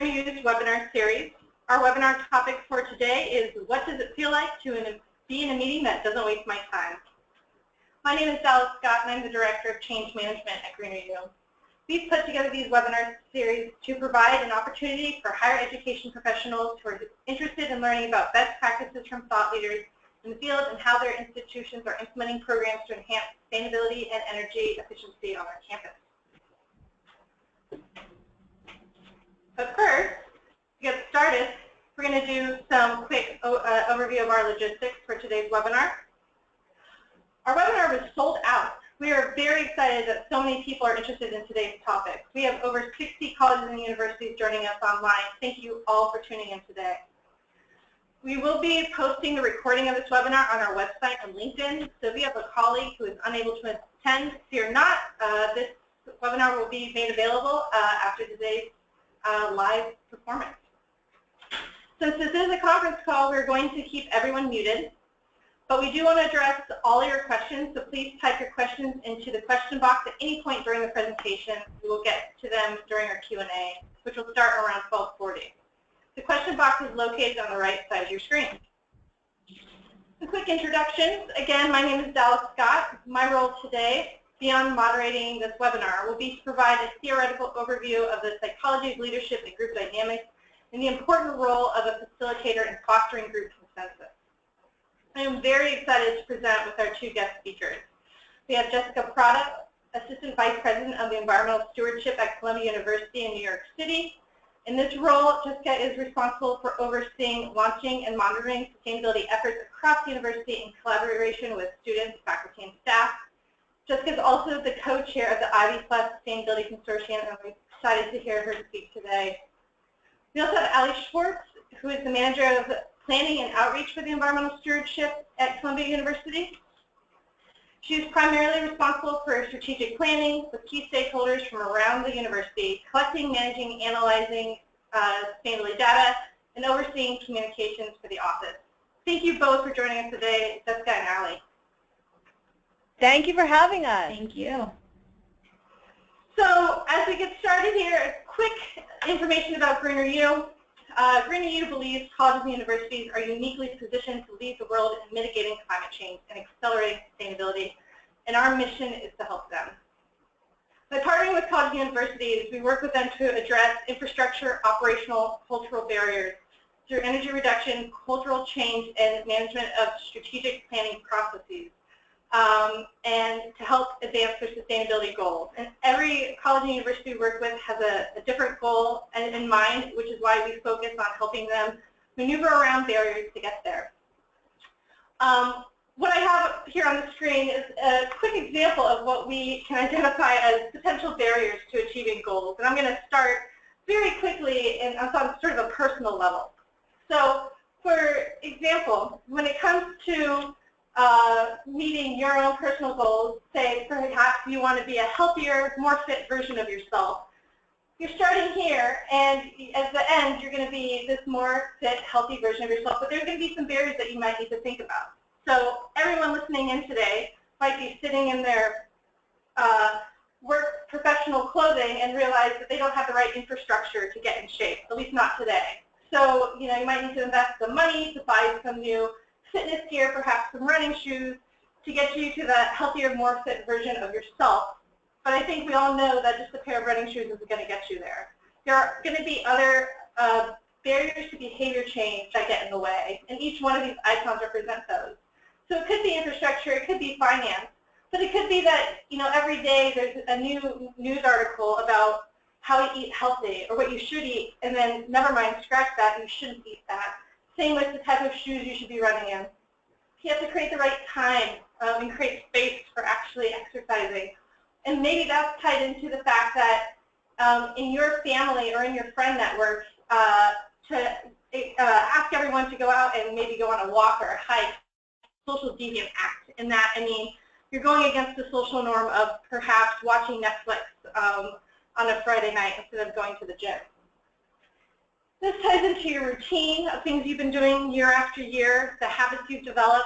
GreenerU's webinar series. Our webinar topic for today is what does it feel like to be in a meeting that doesn't waste my time? My name is Dallase Scott and I'm the Director of Change Management at GreenerU. We've put together these webinar series to provide an opportunity for higher education professionals who are interested in learning about best practices from thought leaders in the field and how their institutions are implementing programs to enhance sustainability and energy efficiency on their campus. But first, to get started, we're going to do some quick overview of our logistics for today's webinar. Our webinar was sold out. We are very excited that so many people are interested in today's topic. We have over 60 colleges and universities joining us online. Thank you all for tuning in today. We will be posting the recording of this webinar on our website and LinkedIn. So if you have a colleague who is unable to attend, fear not. This webinar will be made available after today's live performance. Since this is a conference call, we're going to keep everyone muted. But we do want to address all your questions, so please type your questions into the question box at any point during the presentation. We will get to them during our Q&A, which will start around 12:40. The question box is located on the right side of your screen. Some quick introductions. Again, my name is Dallase Scott. My role today, beyond moderating this webinar, will be to provide a theoretical overview of the psychology of leadership and group dynamics and the important role of a facilitator in fostering group consensus. I am very excited to present with our two guest speakers. We have Prata, Assistant Vice President of the Environmental Stewardship at Columbia University in New York City. In this role, Jessica is responsible for overseeing, launching, and monitoring sustainability efforts across the university in collaboration with students, faculty, and staff. Jessica is also the co-chair of the Ivy Plus Sustainability Consortium, and I'm excited to hear her speak today. We also have Allie Schwartz, who is the manager of Planning and Outreach for the Environmental Stewardship at Columbia University. She is primarily responsible for strategic planning with key stakeholders from around the university, collecting, managing, analyzing sustainability data, and overseeing communications for the office. Thank you both for joining us today, Jessica and Allie. Thank you for having us. Thank you. So as we get started here, quick information about GreenerU. GreenerU believes colleges and universities are uniquely positioned to lead the world in mitigating climate change and accelerating sustainability, and our mission is to help them. By partnering with colleges and universities, we work with them to address infrastructure, operational, cultural barriers through energy reduction, cultural change, and management of strategic planning processes, and to help advance their sustainability goals. And every college and university we work with has a different goal in mind, which is why we focus on helping them maneuver around barriers to get there. What I have here on the screen is a quick example of what we can identify as potential barriers to achieving goals. And I'm going to start very quickly and on sort of a personal level. So, for example, when it comes to meeting your own personal goals, say perhaps you want to be a healthier, more fit version of yourself. You're starting here, and at the end, you're going to be this more fit, healthy version of yourself, but there's going to be some barriers that you might need to think about. So everyone listening in today might be sitting in their work professional clothing and realize that they don't have the right infrastructure to get in shape, at least not today. So, you might need to invest some money to buy some new fitness gear, perhaps some running shoes, to get you to that healthier, more fit version of yourself. But I think we all know that just a pair of running shoes isn't going to get you there. There are going to be other barriers to behavior change that get in the way, and each one of these icons represent those. So it could be infrastructure, it could be finance, but it could be that every day there's a new news article about how to eat healthy or what you should eat, and then never mind, scratch that, you shouldn't eat that. Same with the type of shoes you should be running in. You have to create the right time and create space for actually exercising. And maybe that's tied into the fact that in your family or in your friend network, to ask everyone to go out and maybe go on a walk or a hike, social deviant act. In that, I mean, you're going against the social norm of perhaps watching Netflix on a Friday night instead of going to the gym. This ties into your routine of things you've been doing year after year, the habits you've developed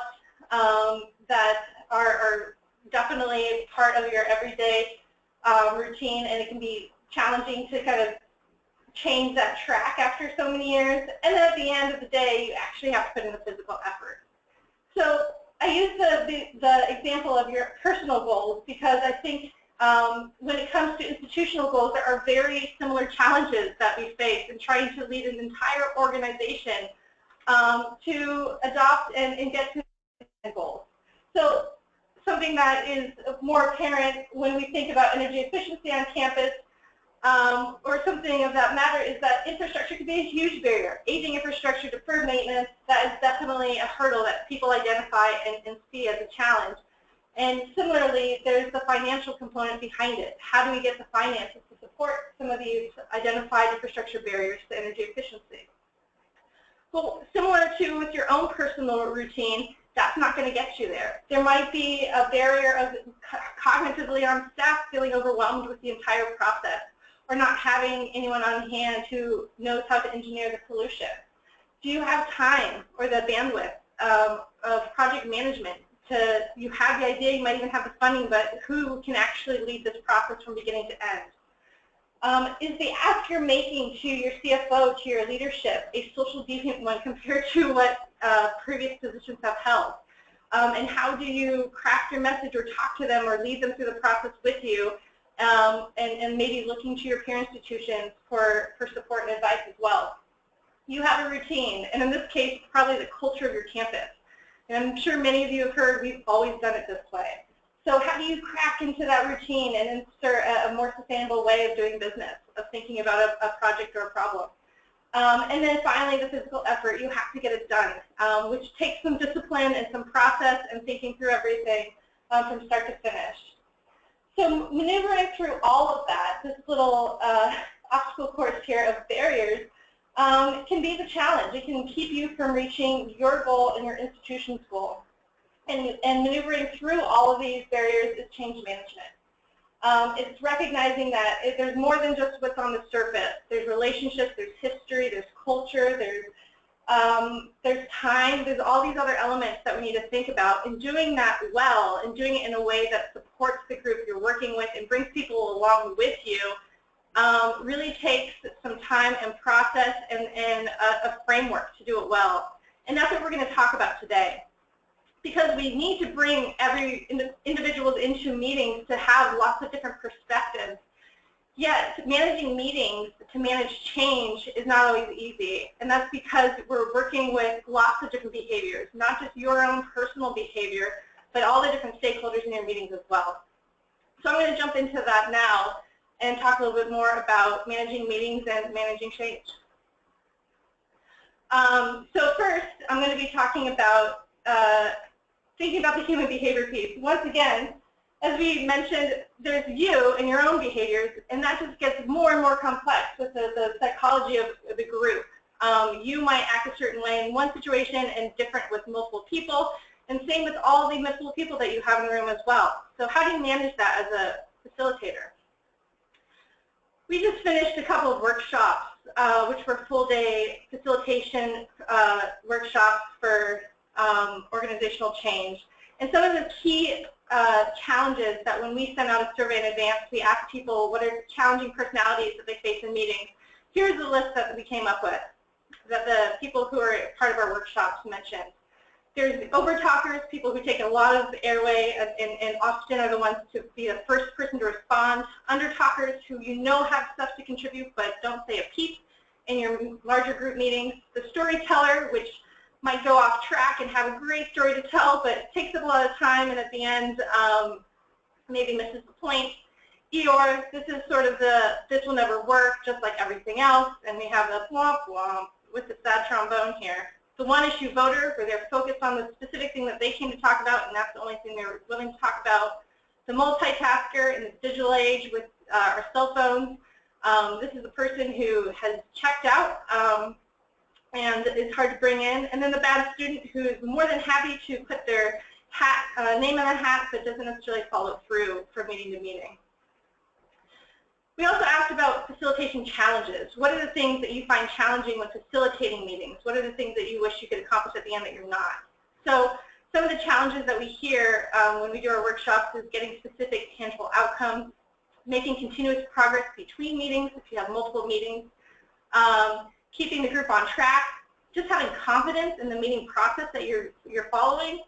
that are definitely part of your everyday routine, and it can be challenging to kind of change that track after so many years, and then at the end of the day, you actually have to put in the physical effort. So I use the example of your personal goals because I think when it comes to institutional goals, there are very similar challenges that we face in trying to lead an entire organization to adopt and get to goals. So something that is more apparent when we think about energy efficiency on campus or something of that matter is that infrastructure can be a huge barrier. Aging infrastructure, deferred maintenance, that is definitely a hurdle that people identify and see as a challenge. And similarly, there's the financial component behind it. How do we get the finances to support some of these identified infrastructure barriers to energy efficiency? Well, similar to with your own personal routine, that's not going to get you there. There might be a barrier of cognitively on staff feeling overwhelmed with the entire process, or not having anyone on hand who knows how to engineer the solution. Do you have time or the bandwidth of project management? You have the idea, you might even have the funding, but who can actually lead this process from beginning to end? Is the ask you're making to your CFO, to your leadership, a social deviant one compared to what previous positions have held? And how do you craft your message or talk to them or lead them through the process with you, and maybe looking to your peer institutions for support and advice as well? You have a routine, and in this case, probably the culture of your campus. And I'm sure many of you have heard we've always done it this way. So how do you crack into that routine and insert a more sustainable way of doing business, of thinking about a project or a problem? And then finally, the physical effort. You have to get it done, which takes some discipline and some process and thinking through everything from start to finish. So maneuvering through all of that, this little obstacle course here of barriers, can be the challenge. It can keep you from reaching your goal and your institution's goal. And maneuvering through all of these barriers is change management. It's recognizing that there's more than just what's on the surface. There's relationships, there's history, there's culture, there's time, there's all these other elements that we need to think about. And doing that well and doing it in a way that supports the group you're working with and brings people along with you really takes some time and process and a framework to do it well. And that's what we're going to talk about today. Because we need to bring every individuals into meetings to have lots of different perspectives. Yet managing meetings to manage change is not always easy. And that's because we're working with lots of different behaviors, not just your own personal behavior, but all the different stakeholders in your meetings as well. So I'm going to jump into that now and talk a little bit more about managing meetings and managing change. So first, I'm going to be talking about thinking about the human behavior piece. Once again, as we mentioned, there's you and your own behaviors, and that just gets more and more complex with the psychology of the group. You might act a certain way in one situation and different with multiple people, and same with all the multiple people that you have in the room as well. So how do you manage that as a facilitator? We just finished a couple of workshops, which were full-day facilitation workshops for organizational change. And some of the key challenges that when we send out a survey in advance, we ask people what are challenging personalities that they face in meetings. Here's the list that we came up with, that the people who are part of our workshops mentioned. There's over-talkers, people who take a lot of airway and often are the ones to be the first person to respond. Under-talkers who you know have stuff to contribute but don't say a peep in your larger group meetings. The storyteller, which might go off track and have a great story to tell, but takes up a lot of time and at the end maybe misses the point. Eeyore, this is sort of this will never work, just like everything else, and we have the womp womp with the sad trombone here. The one-issue voter, where they're focused on the specific thing that they came to talk about, and that's the only thing they're willing to talk about. The multitasker in this digital age with our cell phones. This is a person who has checked out and is hard to bring in. And then the bad student who is more than happy to put their name in the hat, but doesn't necessarily follow through from meeting to meeting. We also asked about facilitation challenges. What are the things that you find challenging when facilitating meetings? What are the things that you wish you could accomplish at the end that you're not? So some of the challenges that we hear when we do our workshops is getting specific tangible outcomes, making continuous progress between meetings if you have multiple meetings, keeping the group on track, just having confidence in the meeting process that you're following,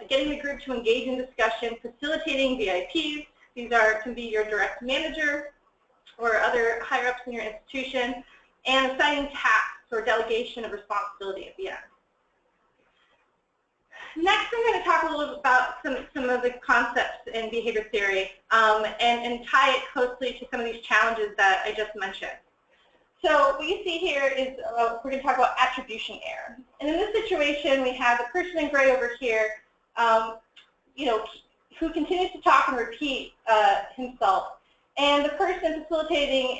getting the group to engage in discussion, facilitating VIPs. These can be your direct manager or other higher-ups in your institution, and assigning tasks or delegation of responsibility at the end. Next, I'm going to talk a little bit about some of the concepts in behavior theory and tie it closely to some of these challenges that I just mentioned. So what you see here is we're going to talk about attribution error. And in this situation, we have the person in gray over here, who continues to talk and repeat himself. And the person facilitating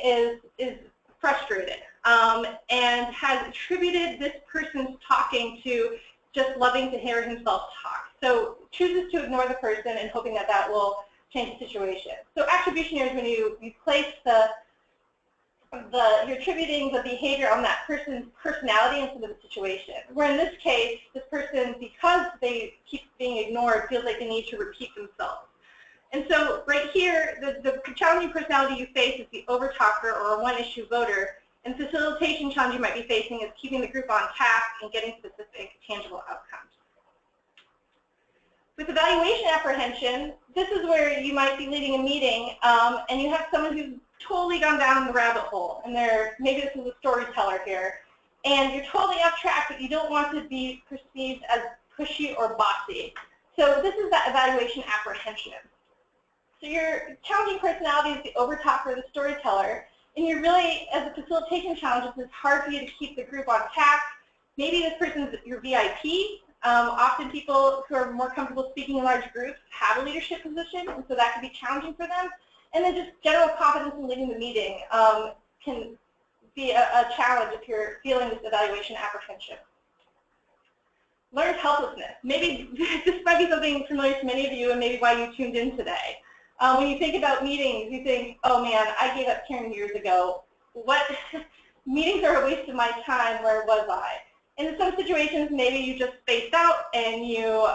is frustrated and has attributed this person's talking to just loving to hear himself talk. So chooses to ignore the person and hoping that that will change the situation. So attribution error is when you place you're attributing the behavior on that person's personality instead of the situation. Where in this case, this person, because they keep being ignored, feels like they need to repeat themselves. And so right here, the challenging personality you face is the overtalker or a one-issue voter. And facilitation challenge you might be facing is keeping the group on task and getting specific, tangible outcomes. With evaluation apprehension, this is where you might be leading a meeting and you have someone who's totally gone down the rabbit hole, and maybe this is a storyteller here, and you're totally off track, but you don't want to be perceived as pushy or bossy. So this is that evaluation apprehension. So your challenging personality is the overtalker, the storyteller, and you're really, as a facilitation challenge, it's hard for you to keep the group on task. Maybe this person's your VIP. Often people who are more comfortable speaking in large groups have a leadership position, and so that can be challenging for them. And then just general confidence in leading the meeting can be a challenge if you're feeling this evaluation apprehension. Learned helplessness. Maybe this might be something familiar to many of you and maybe why you tuned in today. When you think about meetings, you think, oh man, I gave up 10 years ago. What? Meetings are a waste of my time, where was I? And in some situations, maybe you just spaced out and you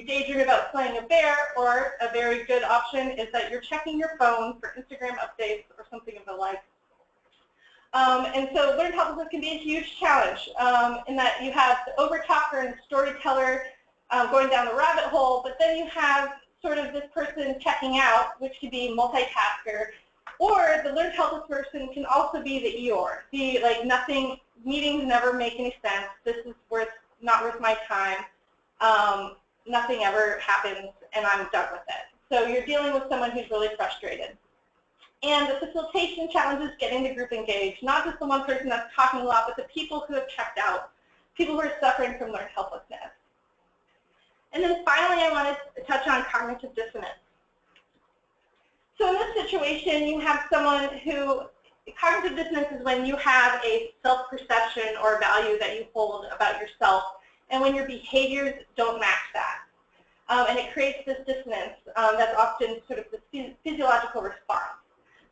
daydream about playing a bear, or a very good option is that you're checking your phone for Instagram updates or something of the like. And so learned helplessness can be a huge challenge in that you have the overtalker and the storyteller going down the rabbit hole, but then you have sort of this person checking out, which could be multitasker, or the learned helpless person can also be the Eeyore, the like nothing, meetings never make any sense, this is not worth my time. Nothing ever happens, and I'm done with it. So you're dealing with someone who's really frustrated. And the facilitation challenge is getting the group engaged, not just the one person that's talking a lot, but the people who have checked out, people who are suffering from learned helplessness. And then finally, I want to touch on cognitive dissonance. So in this situation, you have someone who, cognitive dissonance is when you have a self-perception or value that you hold about yourself, and when your behaviors don't match that. And it creates this dissonance that's often sort of the physiological response.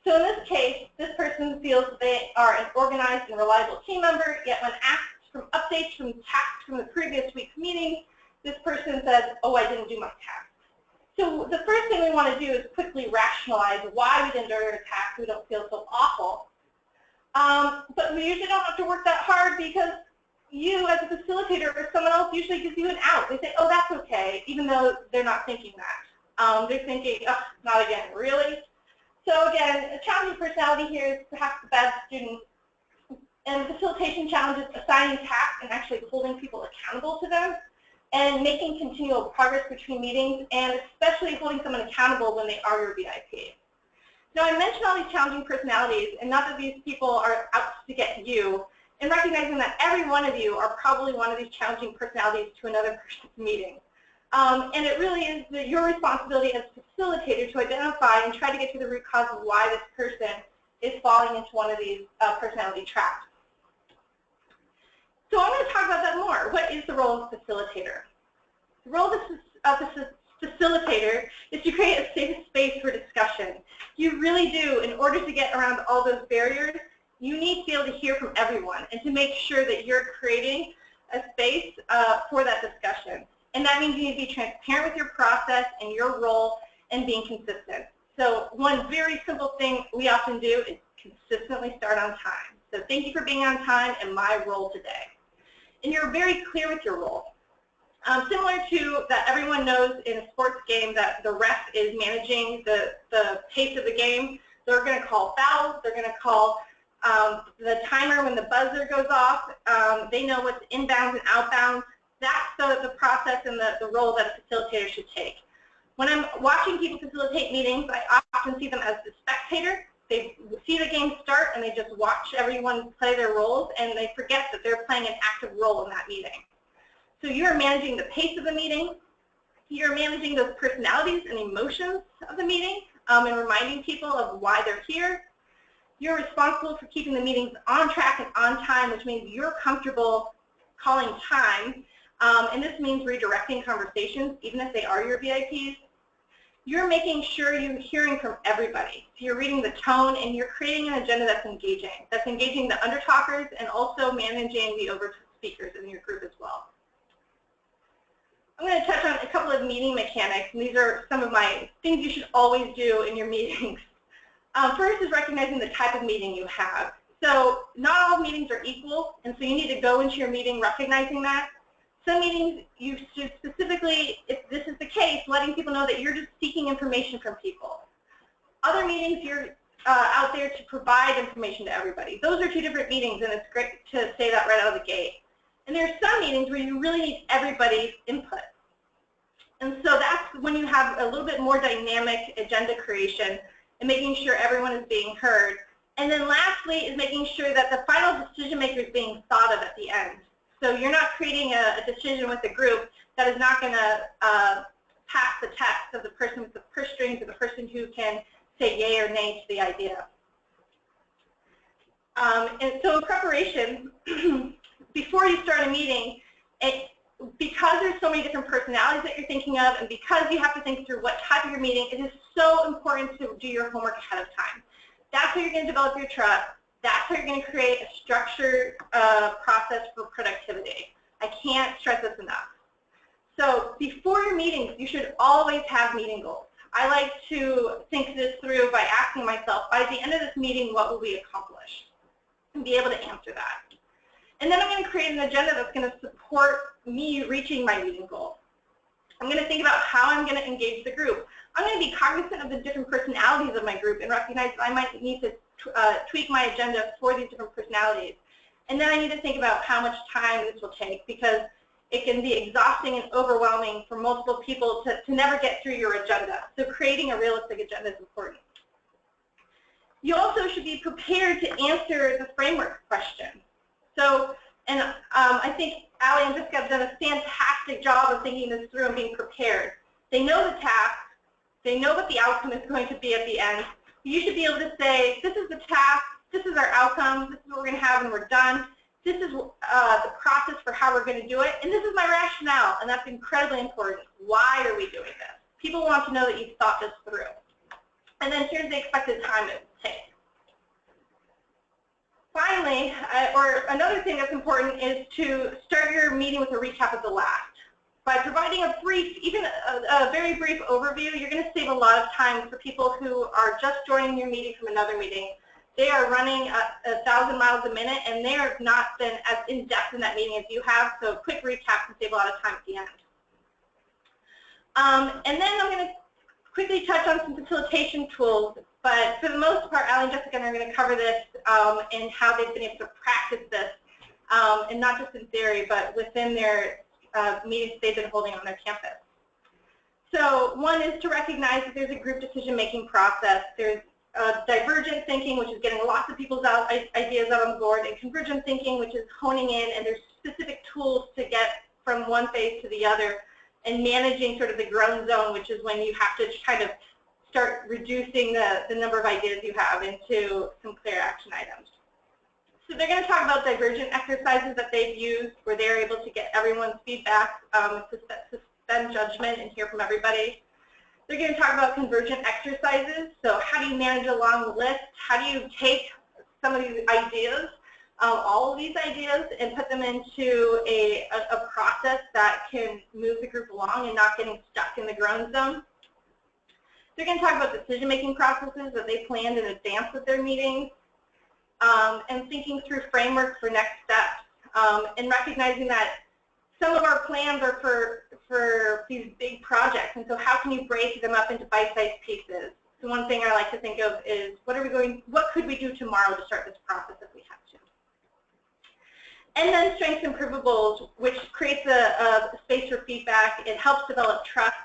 So in this case, this person feels they are an organized and reliable team member, yet when asked for updates from tasks from the previous week's meeting, this person says, oh, I didn't do my task. So the first thing we want to do is quickly rationalize why we didn't do our task so we don't feel so awful. But we usually don't have to work that hard because you as a facilitator or someone else usually gives you an out. They say, oh, that's okay, even though they're not thinking that. They're thinking, oh, not again, really? So again, a challenging personality here is perhaps the bad student. And facilitation challenges assigning tasks and actually holding people accountable to them, and making continual progress between meetings, and especially holding someone accountable when they are your VIP. Now, I mentioned all these challenging personalities, and not that these people are out to get you, and recognizing that every one of you are probably one of these challenging personalities to another person's meeting. And it really is your responsibility as a facilitator to identify and try to get to the root cause of why this person is falling into one of these personality traps. So I'm going to talk about that more. What is the role of the facilitator? The role of the facilitator is to create a safe space for discussion. You really do, in order to get around all those barriers, you need to be able to hear from everyone and to make sure that you're creating a space for that discussion. And that means you need to be transparent with your process and your role and being consistent. So one very simple thing we often do is consistently start on time. So thank you for being on time and my role today. And you're very clear with your role. Similar to that everyone knows in a sports game that the ref is managing the pace of the game. They're going to call fouls. They're going to call the timer when the buzzer goes off. They know what's inbounds and outbounds. That's the process and the role that a facilitator should take. When I'm watching people facilitate meetings, I often see them as the spectator. They see the game start and they just watch everyone play their roles, and they forget that they're playing an active role in that meeting. So you're managing the pace of the meeting. You're managing those personalities and emotions of the meeting and reminding people of why they're here. You're responsible for keeping the meetings on track and on time, which means you're comfortable calling time. And this means redirecting conversations, even if they are your VIPs. You're making sure you're hearing from everybody. So you're reading the tone and you're creating an agenda that's engaging the undertalkers and also managing the over speakers in your group as well. I'm going to touch on a couple of meeting mechanics, and these are some of my things you should always do in your meetings. First is recognizing the type of meeting you have. So not all meetings are equal, and so you need to go into your meeting recognizing that. Some meetings you should specifically, if this is the case, letting people know that you're just seeking information from people. Other meetings you're out there to provide information to everybody. Those are two different meetings, and it's great to say that right out of the gate. And there are some meetings where you really need everybody's input. And so that's when you have a little bit more dynamic agenda creation and making sure everyone is being heard. And then lastly is making sure that the final decision maker is being thought of at the end. So you're not creating a decision with the group that is not going to pass the test of the person with the purse strings or the person who can say yay or nay to the idea. And so in preparation, before you start a meeting, because there's so many different personalities that you're thinking of, and because you have to think through what type of your meeting, it is so important to do your homework ahead of time. That's how you're going to develop your trust. That's how you're going to create a structured process for productivity. I can't stress this enough. So before your meetings, you should always have meeting goals. I like to think this through by asking myself, by the end of this meeting, what will we accomplish? And be able to answer that. And then I'm going to create an agenda that's going to support me reaching my meeting goal. I'm going to think about how I'm going to engage the group. I'm going to be cognizant of the different personalities of my group and recognize that I might need to tweak my agenda for these different personalities. And then I need to think about how much time this will take, because it can be exhausting and overwhelming for multiple people to never get through your agenda. So creating a realistic agenda is important. You also should be prepared to answer the framework question. So, and I think Allie and Jessica have done a fantastic job of thinking this through and being prepared. They know the task. They know what the outcome is going to be at the end. You should be able to say, this is the task, this is our outcome, this is what we're going to have when we're done, this is the process for how we're going to do it, and this is my rationale, and that's incredibly important. Why are we doing this? People want to know that you've thought this through. And then here's the expected time it will take. Finally, or another thing that's important is to start your meeting with a recap of the last. By providing a brief, even a very brief overview, you're going to save a lot of time for people who are just joining your meeting from another meeting. They are running 1,000 miles a minute, and they have not been as in-depth in that meeting as you have, so a quick recap can save a lot of time at the end. And then I'm going to quickly touch on some facilitation tools, but for the most part, Allie and Jessica are going to cover this and how they've been able to practice this, and not just in theory, but within their meetings they've been holding on their campus. So one is to recognize that there's a group decision-making process. There's divergent thinking, which is getting lots of people's ideas out on board, and convergent thinking, which is honing in, and there's specific tools to get from one phase to the other, and managing sort of the grown zone, which is when you have to kind of start reducing the number of ideas you have into some clear action items. So they're going to talk about divergent exercises that they've used where they're able to get everyone's feedback, suspend judgment, and hear from everybody. They're going to talk about convergent exercises. So how do you manage a long list? How do you take some of these ideas, all of these ideas, and put them into a process that can move the group along and not getting stuck in the grown zone? They're going to talk about decision-making processes that they planned in advance of their meetings. and thinking through frameworks for next steps, and recognizing that some of our plans are for these big projects, and so how can you break them up into bite-sized pieces? So one thing I like to think of is what could we do tomorrow to start this process if we have to? And then strengths and improvables, which creates a space for feedback. It helps develop trust,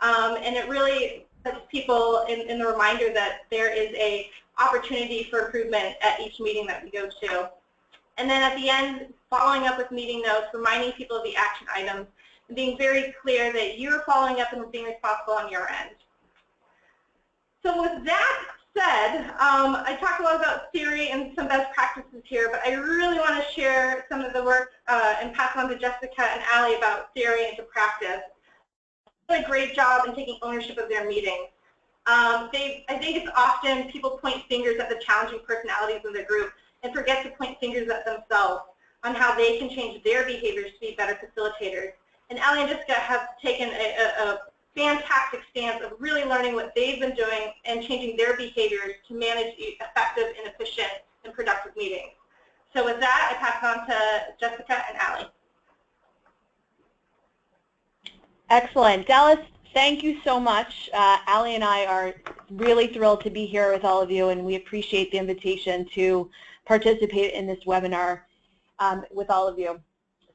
and it really puts people in the reminder that there is a opportunity for improvement at each meeting that we go to. And then at the end, following up with meeting notes, reminding people of the action items, and being very clear that you're following up and being responsible on your end. So with that said, I talked a lot about theory and some best practices here, but I really want to share some of the work and pass on to Jessica and Allie about theory into practice. They did a great job in taking ownership of their meetings. I think it's often people point fingers at the challenging personalities in the group and forget to point fingers at themselves on how they can change their behaviors to be better facilitators. And Allie and Jessica have taken a fantastic stance of really learning what they've been doing and changing their behaviors to manage effective and efficient and productive meetings. So with that, I pass it on to Jessica and Allie. Excellent. Dallase, thank you so much. Allie and I are really thrilled to be here with all of you, and we appreciate the invitation to participate in this webinar with all of you.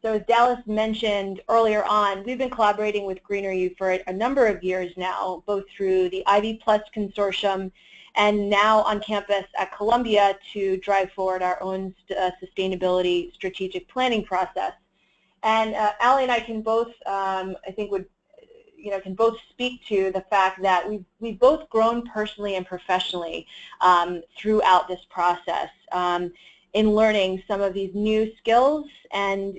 So as Dallase mentioned earlier on, we've been collaborating with GreenerU for a number of years now, both through the Ivy Plus Consortium and now on campus at Columbia to drive forward our own sustainability strategic planning process. And Allie and I can both, I think, can both speak to the fact that we've both grown personally and professionally throughout this process in learning some of these new skills and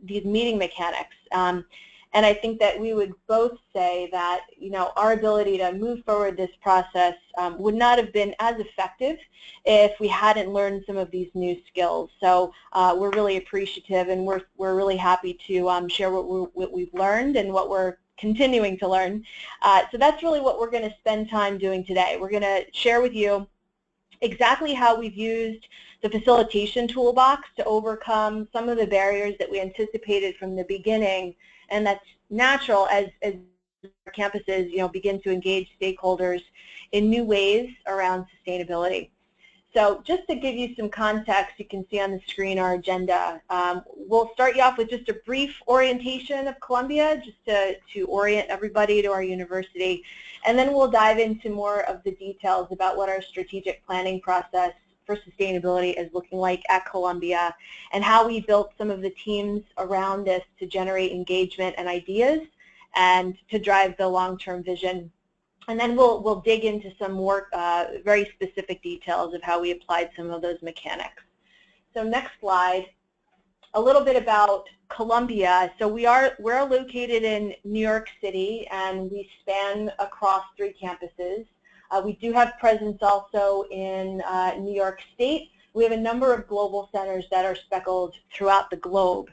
these meeting mechanics. And I think that we would both say that our ability to move forward this process would not have been as effective if we hadn't learned some of these new skills. So we're really appreciative, and we're really happy to share what we've learned and what we're continuing to learn. So that's really what we're going to spend time doing today. We're going to share with you exactly how we've used the facilitation toolbox to overcome some of the barriers that we anticipated from the beginning, and that's natural as campuses begin to engage stakeholders in new ways around sustainability. So just to give you some context, you can see on the screen our agenda. We'll start you off with just a brief orientation of Columbia, just to orient everybody to our university, and then we'll dive into more of the details about what our strategic planning process for sustainability is looking like at Columbia, and how we built some of the teams around this to generate engagement and ideas and to drive the long-term vision. And then we'll dig into some more very specific details of how we applied some of those mechanics. So next slide, a little bit about Columbia. So we're located in New York City, and we span across 3 campuses. We do have presence also in New York State. We have a number of global centers that are speckled throughout the globe.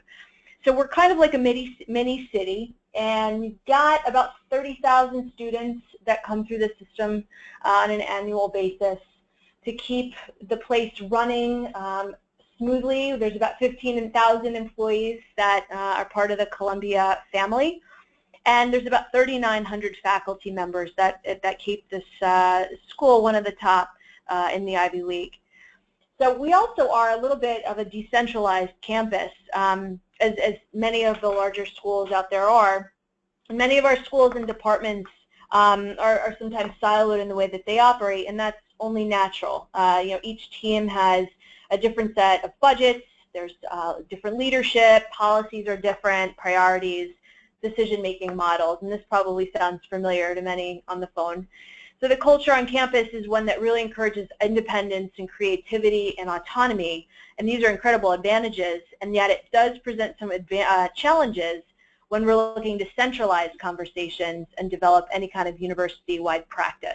So we're kind of like a mini city, and we've got about 30,000 students that come through the system on an annual basis to keep the place running smoothly. There's about 15,000 employees that are part of the Columbia family. And there's about 3,900 faculty members that keep this school one of the top in the Ivy League. So we also are a little bit of a decentralized campus, as many of the larger schools out there are. And many of our schools and departments are sometimes siloed in the way that they operate, and that's only natural. Each team has a different set of budgets. There's different leadership, policies are different, priorities, decision-making models, and this probably sounds familiar to many on the phone. So the culture on campus is one that really encourages independence and creativity and autonomy, and these are incredible advantages, and yet it does present some challenges when we're looking to centralize conversations and develop any kind of university-wide practice.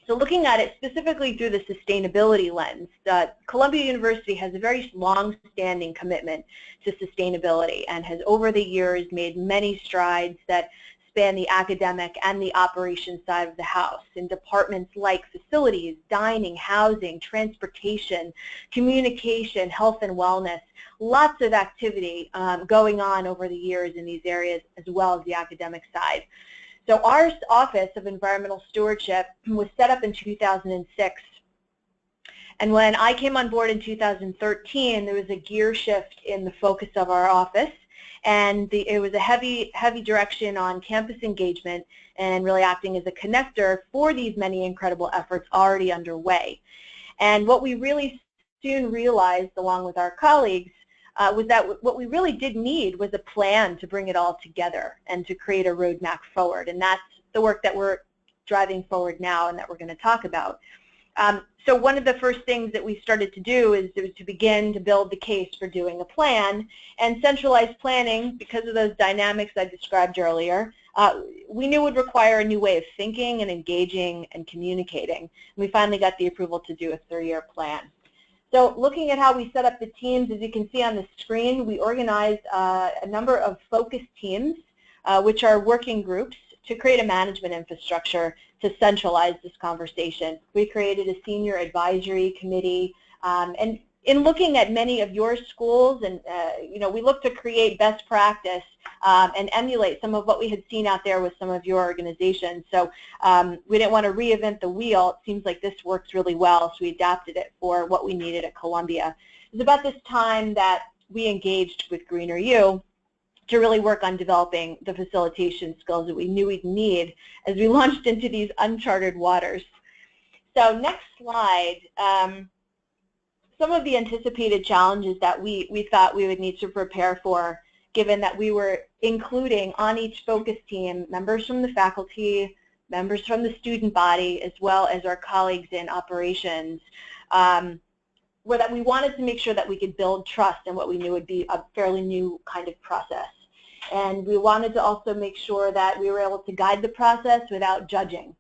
So looking at it specifically through the sustainability lens, Columbia University has a very long-standing commitment to sustainability and has over the years made many strides that span the academic and the operations side of the house in departments like facilities, dining, housing, transportation, communication, health and wellness. Lots of activity going on over the years in these areas as well as the academic side. So our Office of Environmental Stewardship was set up in 2006. And when I came on board in 2013, there was a gear shift in the focus of our office. And it was a heavy direction on campus engagement and really acting as a connector for these many incredible efforts already underway. And what we really soon realized, along with our colleagues, was that what we really did need was a plan to bring it all together and to create a roadmap forward. And that's the work that we're driving forward now and that we're going to talk about. So one of the first things that we started to do is to begin to build the case for doing a plan. And centralized planning, because of those dynamics I described earlier, we knew would require a new way of thinking and engaging and communicating. And we finally got the approval to do a 3-year plan. So looking at how we set up the teams, as you can see on the screen, we organized a number of focus teams, which are working groups, to create a management infrastructure to centralize this conversation. We created a senior advisory committee, and in looking at many of your schools, and we look to create best practice and emulate some of what we had seen out there with some of your organizations. So we didn't want to reinvent the wheel. It seems like this works really well, so we adapted it for what we needed at Columbia. It was about this time that we engaged with GreenerU to really work on developing the facilitation skills that we knew we'd need as we launched into these uncharted waters. So next slide. Some of the anticipated challenges that we thought we would need to prepare for, given that we were including on each focus team members from the faculty, members from the student body, as well as our colleagues in operations, were that we wanted to make sure that we could build trust in what we knew would be a fairly new kind of process. And we wanted to also make sure that we were able to guide the process without judging,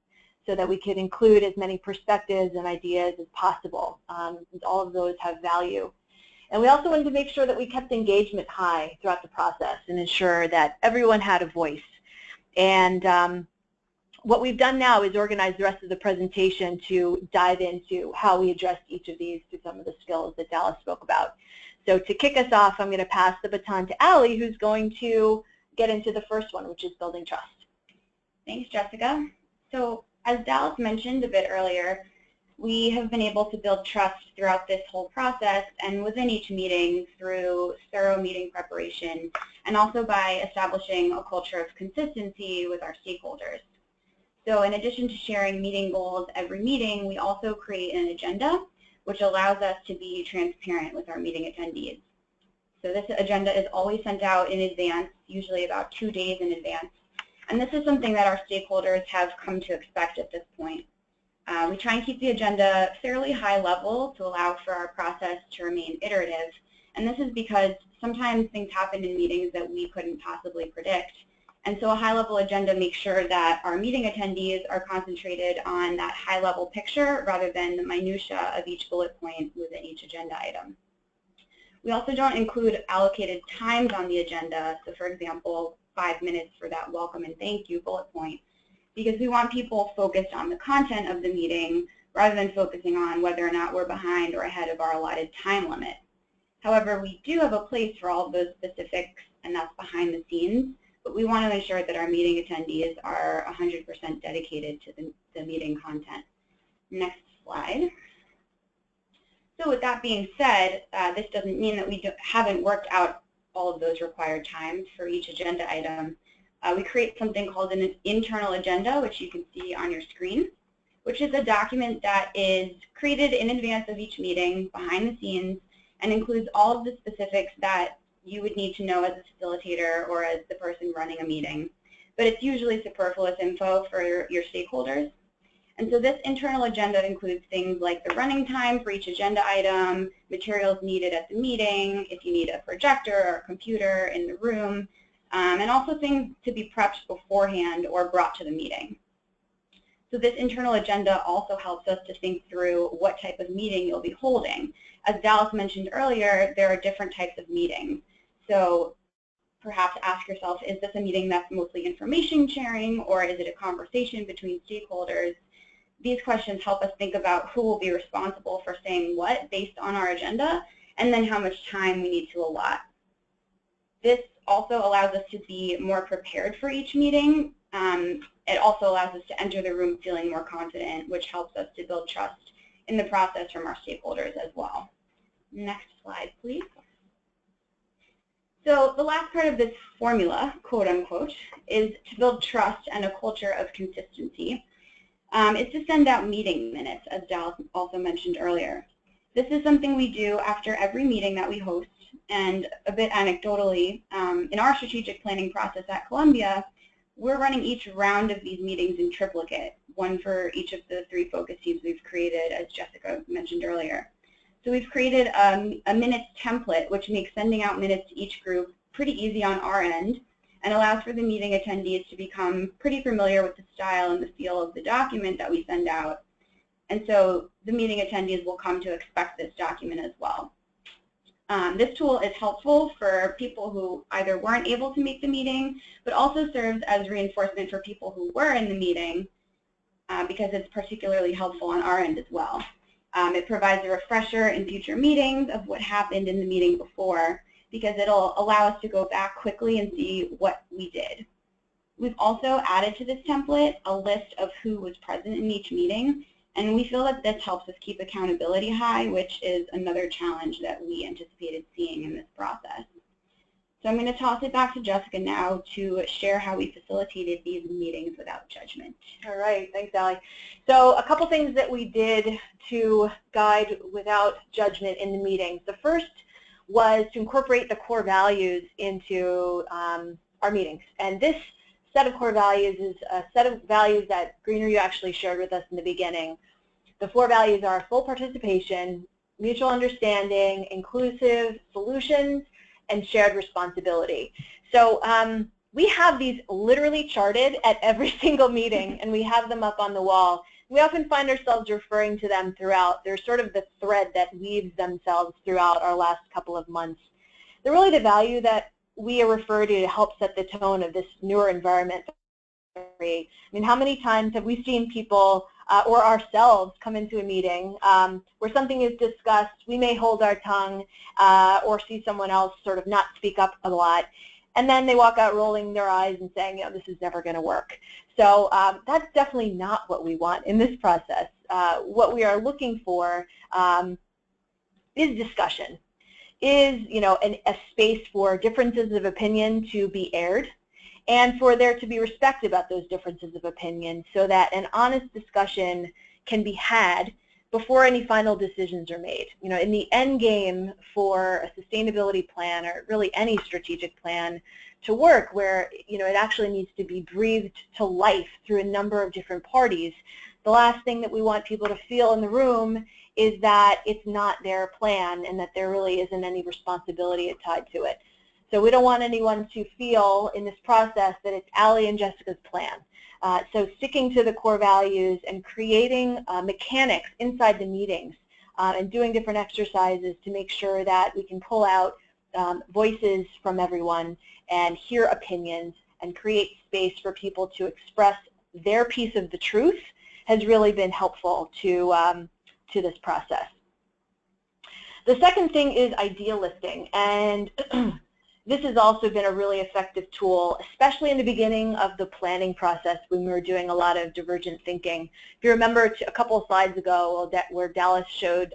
so that we could include as many perspectives and ideas as possible. All of those have value. And we also wanted to make sure that we kept engagement high throughout the process and ensure that everyone had a voice. And what we've done now is organize the rest of the presentation to dive into how we addressed each of these through some of the skills that Dallase spoke about. So to kick us off, I'm going to pass the baton to Allie, who's going to get into the first one, which is building trust. Thanks, Jessica. So as Dallase mentioned a bit earlier, we have been able to build trust throughout this whole process and within each meeting through thorough meeting preparation and also by establishing a culture of consistency with our stakeholders. So in addition to sharing meeting goals every meeting, we also create an agenda, which allows us to be transparent with our meeting attendees. So this agenda is always sent out in advance, usually about 2 days in advance. And this is something that our stakeholders have come to expect at this point. We try and keep the agenda fairly high level to allow for our process to remain iterative. And this is because sometimes things happen in meetings that we couldn't possibly predict. And so a high-level agenda makes sure that our meeting attendees are concentrated on that high-level picture rather than the minutia of each bullet point within each agenda item. We also don't include allocated times on the agenda. So for example, 5 minutes for that welcome and thank you bullet point, because we want people focused on the content of the meeting rather than focusing on whether or not we're behind or ahead of our allotted time limit. However, we do have a place for all of those specifics, and that's behind the scenes, but we want to ensure that our meeting attendees are 100% dedicated to the meeting content. Next slide. So with that being said, this doesn't mean that we haven't worked out all of those required times for each agenda item. We create something called an internal agenda, which you can see on your screen, which is a document that is created in advance of each meeting behind the scenes and includes all of the specifics that you would need to know as a facilitator or as the person running a meeting. But it's usually superfluous info for your stakeholders. And so this internal agenda includes things like the running time for each agenda item, materials needed at the meeting, if you need a projector or a computer in the room, and also things to be prepped beforehand or brought to the meeting. So this internal agenda also helps us to think through what type of meeting you'll be holding. As Dallase mentioned earlier, there are different types of meetings. So perhaps ask yourself, is this a meeting that's mostly information sharing, or is it a conversation between stakeholders? These questions help us think about who will be responsible for saying what based on our agenda, and then how much time we need to allot. This also allows us to be more prepared for each meeting. It also allows us to enter the room feeling more confident, which helps us to build trust in the process from our stakeholders as well. Next slide, please. So the last part of this formula, quote unquote, is to build trust and a culture of consistency. Is to send out meeting minutes, as Dallase also mentioned earlier. This is something we do after every meeting that we host, and a bit anecdotally, in our strategic planning process at Columbia, we're running each round of these meetings in triplicate, one for each of the 3 focus teams we've created, as Jessica mentioned earlier. So we've created a minutes template, which makes sending out minutes to each group pretty easy on our end, and allows for the meeting attendees to become pretty familiar with the style and the feel of the document that we send out. And so the meeting attendees will come to expect this document as well. This tool is helpful for people who either weren't able to make the meeting, but also serves as reinforcement for people who were in the meeting, because it's particularly helpful on our end as well. It provides a refresher in future meetings of what happened in the meeting before, because it'll allow us to go back quickly and see what we did. We've also added to this template a list of who was present in each meeting, and we feel that this helps us keep accountability high, which is another challenge that we anticipated seeing in this process. So I'm going to toss it back to Jessica now to share how we facilitated these meetings without judgment. All right, thanks, Allie. So a couple things that we did to guide without judgment in the meetings. The first was to incorporate the core values into our meetings. And this set of core values is a set of values that GreenerU actually shared with us in the beginning. The 4 values are full participation, mutual understanding, inclusive solutions, and shared responsibility. So we have these literally charted at every single meeting, and we have them up on the wall. We often find ourselves referring to them throughout. They're sort of the thread that weaves themselves throughout our last couple of months. They're really the value that we refer to help set the tone of this newer environment. I mean, how many times have we seen people or ourselves come into a meeting where something is discussed, we may hold our tongue or see someone else sort of not speak up a lot, and then they walk out rolling their eyes and saying, you know, this is never going to work. So that's definitely not what we want in this process. What we are looking for is discussion, is, you know, a space for differences of opinion to be aired, and for there to be respect about those differences of opinion, so that an honest discussion can be had before any final decisions are made. You know, in the end game for a sustainability plan, or really any strategic plan to work, where, you know, it actually needs to be breathed to life through a number of different parties, the last thing that we want people to feel in the room is that it's not their plan and that there really isn't any responsibility tied to it. So we don't want anyone to feel in this process that it's Allie and Jessica's plan. So sticking to the core values and creating mechanics inside the meetings and doing different exercises to make sure that we can pull out voices from everyone and hear opinions and create space for people to express their piece of the truth has really been helpful to this process. The second thing is idea listing, and this has also been a really effective tool, especially in the beginning of the planning process when we were doing a lot of divergent thinking. If you remember a couple of slides ago where Dallase showed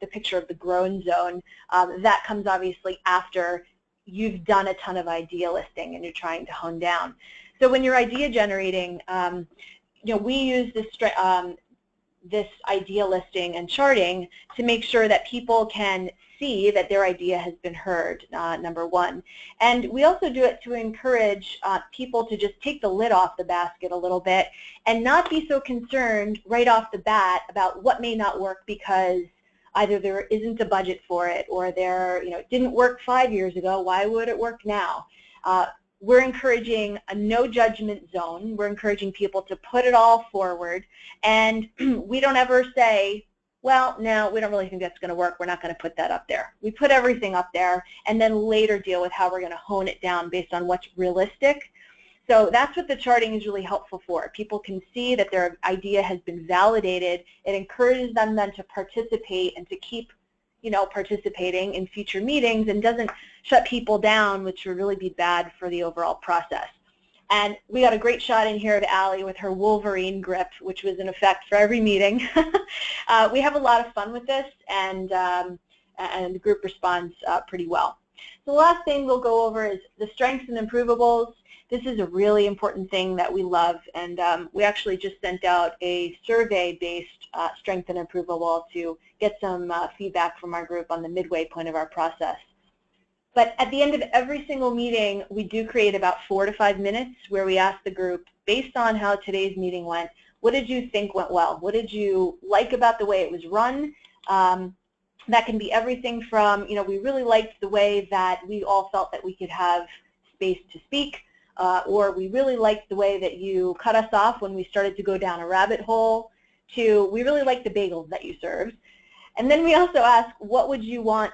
the picture of the groan zone, that comes obviously after you've done a ton of idea listing and you're trying to hone down. So when you're idea generating, you know, we use this idea listing and charting to make sure that people can see that their idea has been heard, number one. And we also do it to encourage people to just take the lid off the basket a little bit and not be so concerned right off the bat about what may not work because either there isn't a budget for it or it didn't work 5 years ago, why would it work now? We're encouraging a no judgment zone. We're encouraging people to put it all forward, and we don't ever say, well, no, we don't really think that's going to work. We're not going to put that up there. We put everything up there and then later deal with how we're going to hone it down based on what's realistic. So that's what the charting is really helpful for. People can see that their idea has been validated. It encourages them then to participate and to keep, participating in future meetings, and doesn't shut people down, which would really be bad for the overall process. And we got a great shot in here of Allie with her Wolverine grip, which was in effect for every meeting. We have a lot of fun with this, and the group responds pretty well. So the last thing we'll go over is the strengths and improvables. This is a really important thing that we love, and we actually just sent out a survey-based strength and improvable to get some feedback from our group on the midway point of our process. But at the end of every single meeting, we do create about 4 to 5 minutes where we ask the group, based on how today's meeting went, what did you think went well? What did you like about the way it was run? That can be everything from, we really liked the way that we all felt that we could have space to speak, or we really liked the way that you cut us off when we started to go down a rabbit hole, to we really liked the bagels that you served. And then we also ask, what would you want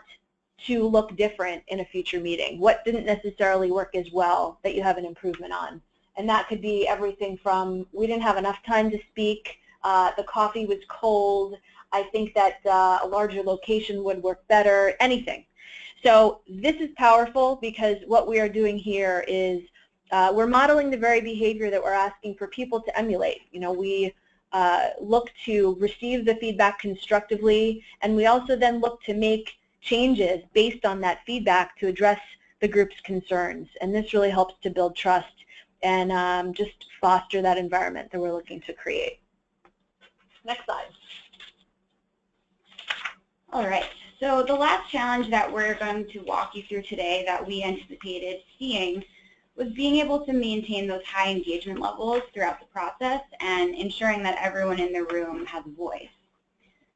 to look different in a future meeting? What didn't necessarily work as well that you have an improvement on? And that could be everything from, we didn't have enough time to speak, the coffee was cold, I think that a larger location would work better, anything. So this is powerful because what we are doing here is we're modeling the very behavior that we're asking for people to emulate. We look to receive the feedback constructively, and we also then look to make changes based on that feedback to address the group's concerns. And this really helps to build trust and just foster that environment that we're looking to create. Next slide. All right, so the last challenge that we're going to walk you through today that we anticipated seeing was being able to maintain those high engagement levels throughout the process and ensuring that everyone in the room has a voice.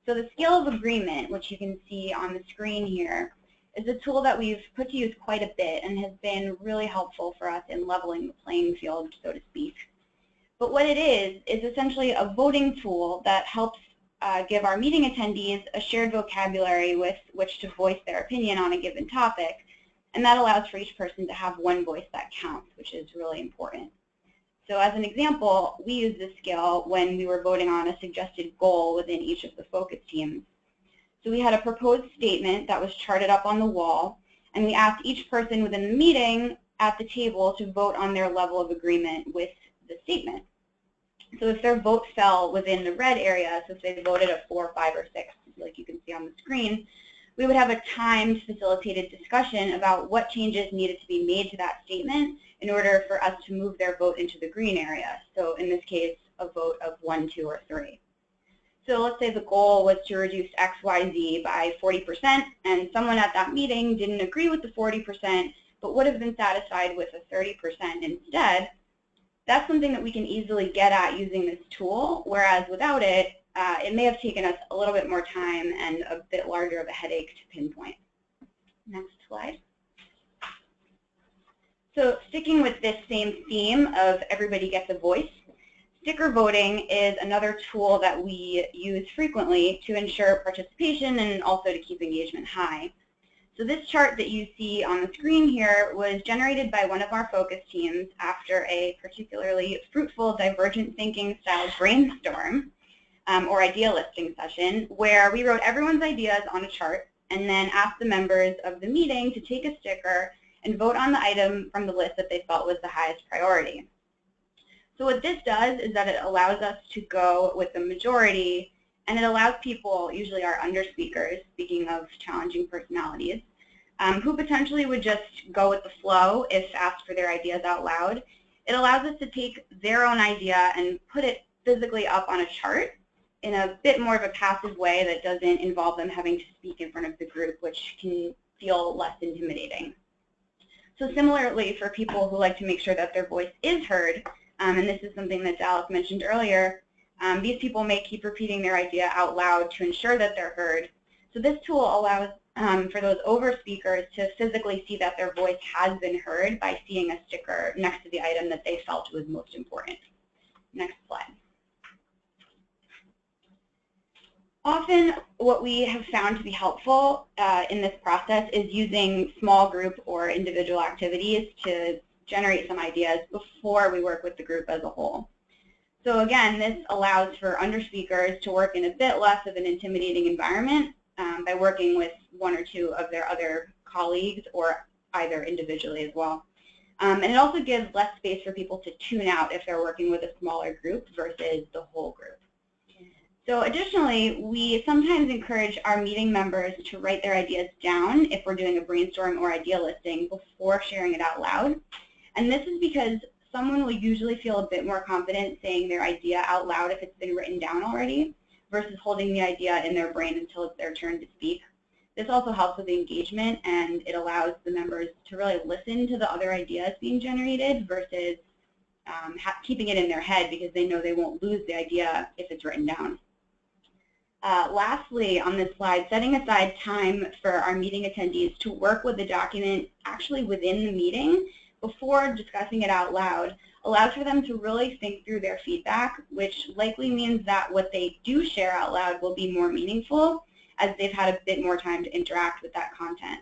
So the scale of agreement, which you can see on the screen here, is a tool that we've put to use quite a bit and has been really helpful for us in leveling the playing field, so to speak. But what it is essentially a voting tool that helps give our meeting attendees a shared vocabulary with which to voice their opinion on a given topic, and that allows for each person to have one voice that counts, which is really important. So as an example, we used this scale when we were voting on a suggested goal within each of the focus teams. So we had a proposed statement that was charted up on the wall, and we asked each person within the meeting at the table to vote on their level of agreement with the statement. So if their vote fell within the red area, so if they voted a 4, 5, or 6, like you can see on the screen, we would have a timed facilitated discussion about what changes needed to be made to that statement in order for us to move their vote into the green area. So in this case, a vote of 1, 2, or 3. So let's say the goal was to reduce X, Y, Z by 40%, and someone at that meeting didn't agree with the 40%, but would have been satisfied with a 30% instead. That's something that we can easily get at using this tool, whereas without it, it may have taken us a little bit more time and a bit larger of a headache to pinpoint. Next slide. So sticking with this same theme of everybody gets a voice, sticker voting is another tool that we use frequently to ensure participation and also to keep engagement high. So this chart that you see on the screen here was generated by one of our focus teams after a particularly fruitful divergent thinking style brainstorm or idea listing session, where we wrote everyone's ideas on a chart and then asked the members of the meeting to take a sticker and vote on the item from the list that they felt was the highest priority. So what this does is that it allows us to go with the majority, and it allows people, usually our under-speakers, speaking of challenging personalities, who potentially would just go with the flow if asked for their ideas out loud. It allows us to take their own idea and put it physically up on a chart in a bit more of a passive way that doesn't involve them having to speak in front of the group, which can feel less intimidating. So similarly, for people who like to make sure that their voice is heard, and this is something that Dallase mentioned earlier, these people may keep repeating their idea out loud to ensure that they're heard. So this tool allows for those over speakers to physically see that their voice has been heard by seeing a sticker next to the item that they felt was most important. Next slide. Often what we have found to be helpful in this process is using small group or individual activities to generate some ideas before we work with the group as a whole. So again, this allows for underspeakers to work in a bit less of an intimidating environment by working with one or two of their other colleagues or either individually as well. And it also gives less space for people to tune out if they're working with a smaller group versus the whole group. So additionally, we sometimes encourage our meeting members to write their ideas down if we're doing a brainstorm or idea listing before sharing it out loud. And this is because someone will usually feel a bit more confident saying their idea out loud if it's been written down already versus holding the idea in their brain until it's their turn to speak. This also helps with engagement, and it allows the members to really listen to the other ideas being generated versus keeping it in their head because they know they won't lose the idea if it's written down. Lastly, on this slide, setting aside time for our meeting attendees to work with the document actually within the meeting before discussing it out loud allows for them to really think through their feedback, which likely means that what they do share out loud will be more meaningful as they've had a bit more time to interact with that content.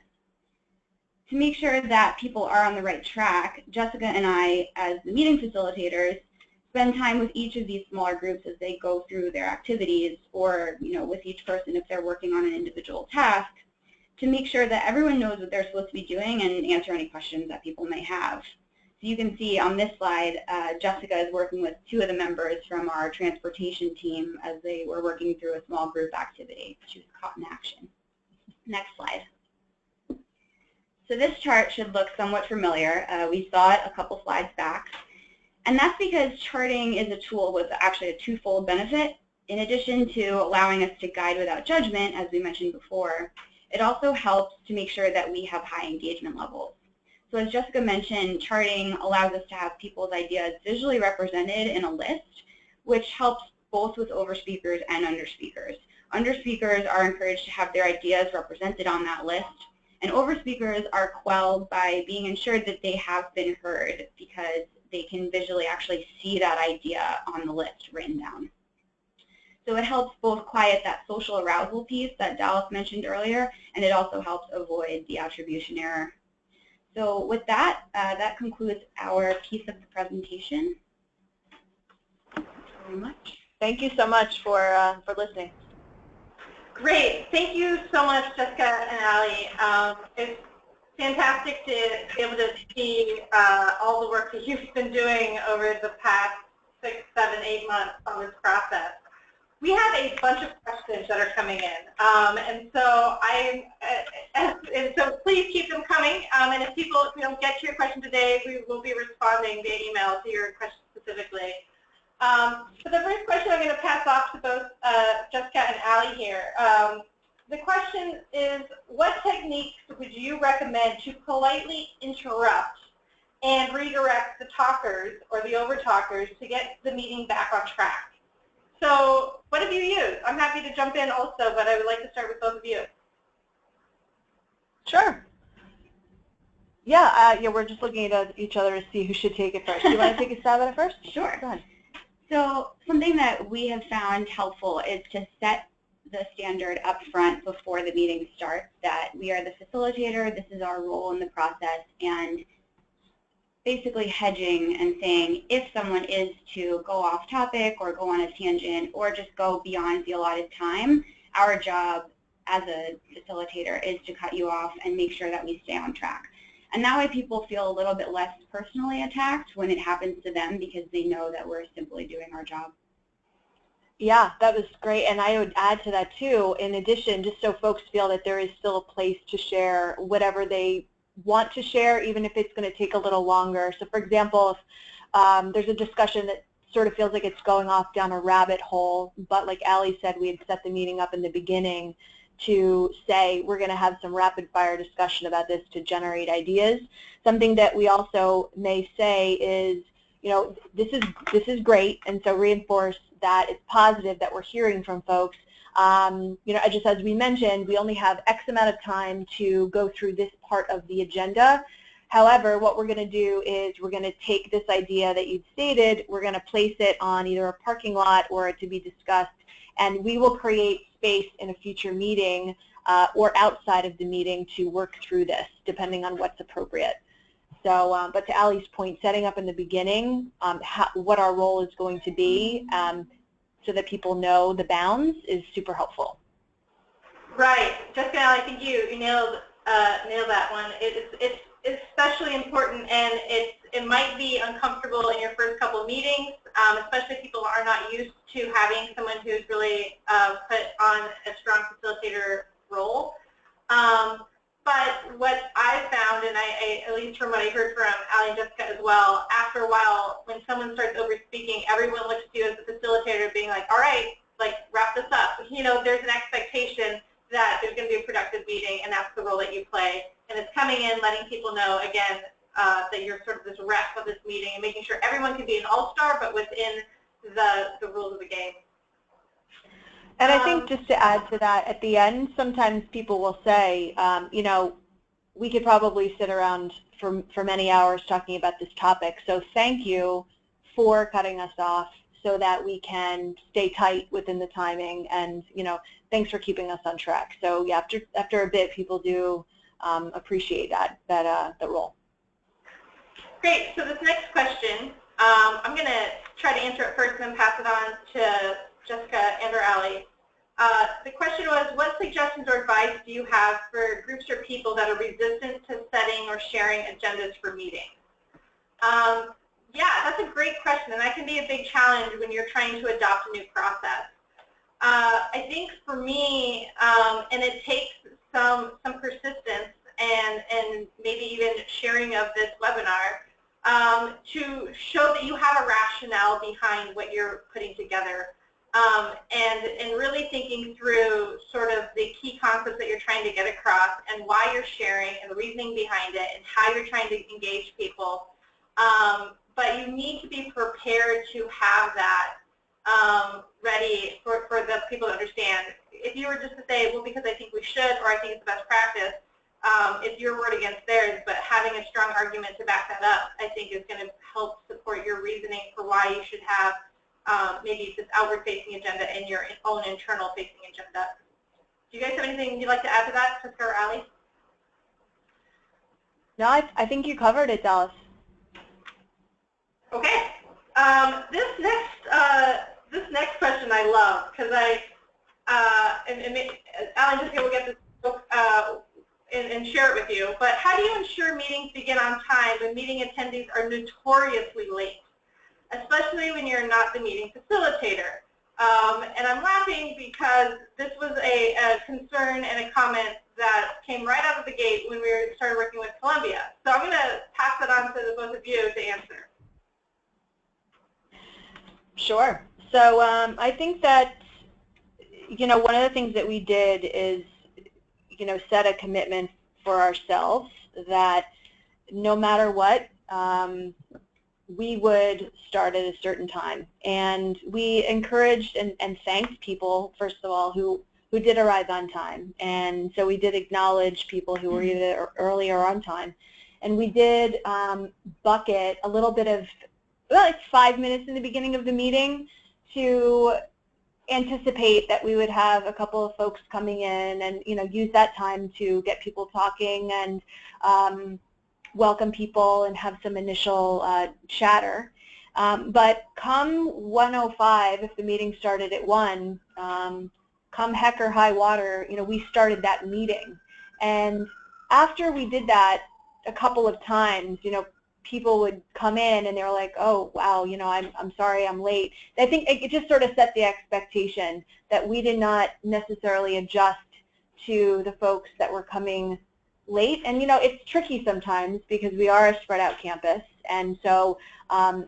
To make sure that people are on the right track, Jessica and I, as the meeting facilitators, spend time with each of these smaller groups as they go through their activities, or with each person if they're working on an individual task, to make sure that everyone knows what they're supposed to be doing and answer any questions that people may have. So you can see on this slide, Jessica is working with two of the members from our transportation team as they were working through a small group activity. She was caught in action. Next slide. So this chart should look somewhat familiar. We saw it a couple slides back. And that's because charting is a tool with actually a twofold benefit. In addition to allowing us to guide without judgment, as we mentioned before, it also helps to make sure that we have high engagement levels. So as Jessica mentioned, charting allows us to have people's ideas visually represented in a list, which helps both with overspeakers and underspeakers. Underspeakers are encouraged to have their ideas represented on that list, and overspeakers are quelled by being ensured that they have been heard because they can visually actually see that idea on the list written down. So it helps both quiet that social arousal piece that Dallase mentioned earlier, and it also helps avoid the attribution error. So with that, that concludes our piece of the presentation. Thank you very much. Thank you so much for listening. Great. Thank you so much, Jessica and Allie. It's fantastic to be able to see all the work that you've been doing over the past 6, 7, 8 months on this process. We have a bunch of questions that are coming in, and so please keep them coming. And if people don't get to your question today, we will be responding via email to your question specifically. For the first question, I'm going to pass off to both Jessica and Allie here. The question is, what techniques would you recommend to politely interrupt and redirect the talkers or the over-talkers to get the meeting back on track? So what have you used? I'm happy to jump in also, but I would like to start with both of you. Sure. Yeah, we're just looking at each other to see who should take it first. Do you want to take a stab at it first? Sure. Go ahead. So something that we have found helpful is to set the standard up front before the meeting starts, that we are the facilitator, this is our role in the process, and basically hedging and saying if someone is to go off topic or go on a tangent or just go beyond the allotted time, our job as a facilitator is to cut you off and make sure that we stay on track. And that way people feel a little bit less personally attacked when it happens to them because they know that we're simply doing our job. Yeah, that was great, and I would add to that too, in addition, just so folks feel that there is still a place to share whatever they want to share, even if it's going to take a little longer. So for example, if there's a discussion that sort of feels like it's going off down a rabbit hole, but like Allie said, we had set the meeting up in the beginning to say we're going to have some rapid fire discussion about this to generate ideas. Something that we also may say is, this is great, and so reinforce that it's positive that we're hearing from folks. Just as we mentioned, we only have X amount of time to go through this part of the agenda. However, what we're going to do is we're going to take this idea that you've stated, we're going to place it on either a parking lot or to be discussed and we will create space in a future meeting or outside of the meeting to work through this, depending on what's appropriate. So, but to Allie's point, setting up in the beginning what our role is going to be so that people know the bounds is super helpful. Right. Jessica, I think you nailed that one. It's especially important, and it might be uncomfortable in your first couple of meetings, especially if people are not used to having someone who's really put on a strong facilitator role. But what I found, and I at least from what I heard from Allie and Jessica as well, after a while, when someone starts over-speaking, everyone looks to you as the facilitator being like, all right, like, wrap this up. You know, there's an expectation that there's going to be a productive meeting, and that's the role that you play. And it's coming in, letting people know, again, that you're sort of this rep of this meeting and making sure everyone can be an all-star, but within the rules of the game. And I think just to add to that, at the end, sometimes people will say, you know, we could probably sit around for many hours talking about this topic, so thank you for cutting us off so that we can stay tight within the timing, and, you know, thanks for keeping us on track. So yeah, after a bit, people do appreciate that role. Great. So this next question, I'm going to try to answer it first and then pass it on to Jessica and or Allie. The question was, what suggestions or advice do you have for groups or people that are resistant to setting or sharing agendas for meetings? Yeah, that's a great question, and that can be a big challenge when you're trying to adopt a new process. I think for me, and it takes some persistence and maybe even sharing of this webinar to show that you have a rationale behind what you're putting together. And really thinking through sort of the key concepts that you're trying to get across and why you're sharing and the reasoning behind it and how you're trying to engage people. But you need to be prepared to have that ready for the people to understand. If you were just to say, well, because I think we should, or I think it's the best practice, it's your word against theirs, but having a strong argument to back that up, I think, is going to help support your reasoning for why you should have maybe this outward-facing agenda and your own internal-facing agenda. Do you guys have anything you'd like to add to that, Jessica or Allie? No, I think you covered it, Dallase. Okay. This next question I love, because Allie and Jessica will get this book and share it with you. But how do you ensure meetings begin on time when meeting attendees are notoriously late, especially when you're not the meeting facilitator? And I'm laughing because this was a concern and a comment that came right out of the gate when we started working with Columbia. So I'm going to pass it on to the both of you to answer. Sure. So I think that, you know, one of the things that we did is, you know, set a commitment for ourselves that no matter what, we would start at a certain time. And we encouraged and thanked people, first of all, who did arrive on time. And so we did acknowledge people who were either early or on time. And we did bucket a little bit of, well, it's 5 minutes in the beginning of the meeting to anticipate that we would have a couple of folks coming in and, you know, use that time to get people talking and welcome people and have some initial chatter. But come 1:05, if the meeting started at 1, come heck or high water, you know, we started that meeting. And after we did that a couple of times, you know, people would come in and they were like, oh, wow, you know, I'm sorry I'm late. I think it just sort of set the expectation that we did not necessarily adjust to the folks that were coming late. And, you know, it's tricky sometimes because we are a spread out campus. And so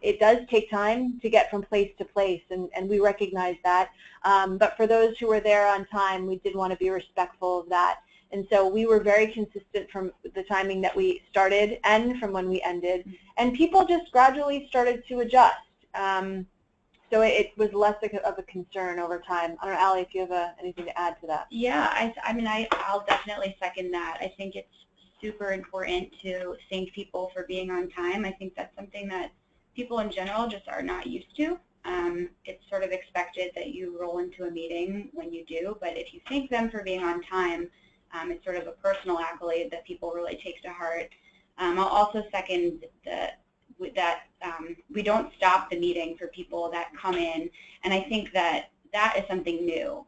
it does take time to get from place to place, and we recognize that. But for those who were there on time, we did want to be respectful of that. And so we were very consistent from the timing that we started and from when we ended. And people just gradually started to adjust. So it was less of a concern over time. I don't know, Allie, if you have anything to add to that. Yeah, I mean, I'll definitely second that. I think it's super important to thank people for being on time. I think that's something that people in general just are not used to. It's sort of expected that you roll into a meeting when you do, but if you thank them for being on time, it's sort of a personal accolade that people really take to heart. I'll also second that we don't stop the meeting for people that come in, and I think that is something new.